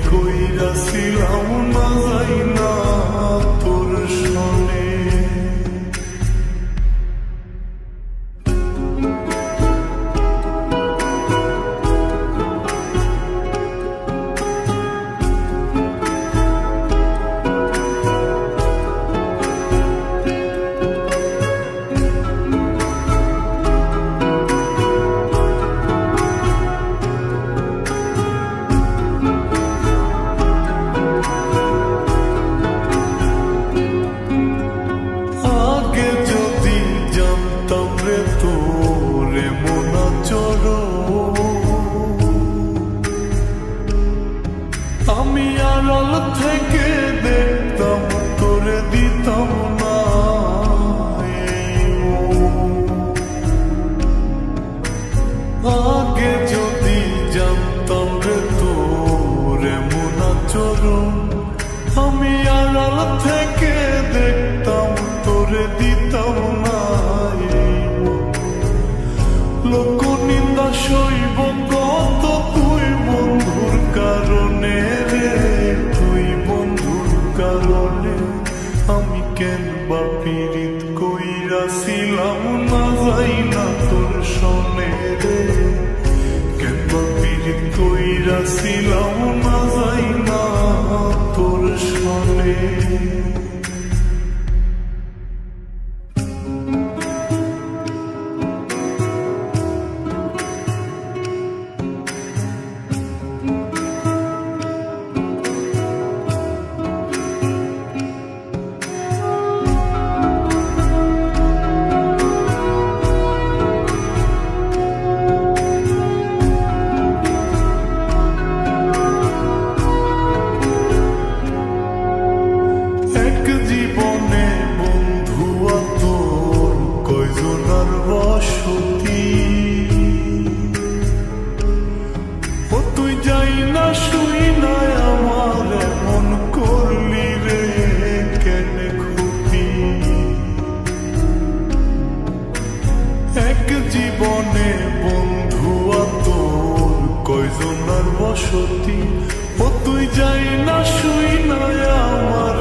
কইরাছিলাম না যাই না তোর সনে। আমি আড়াল থেকে দেখতাম তোরে দিতাম না আগে যদি জানতাম রে তোরে মন আচরণ। আমি আড়াল থেকে দেখতাম তোরে দিতাম না লোক নিন্দা সইব কত তুই বন্ধুর কারণে রে, তুই বন্ধুর কারণে। আমি কেন বা পীড়িত কইরাছিলাম না যাই না তোর সনে রে, কেন বা পীড়িত কইরাছিলাম না যাই না তোর সনে। তুই যাই না শুই না আমার মন করলি রে কেন ক্ষতি। এক জীবনে বন্ধু তোর কয়জনার বসতি। ও তুই যাই না শুই না আমার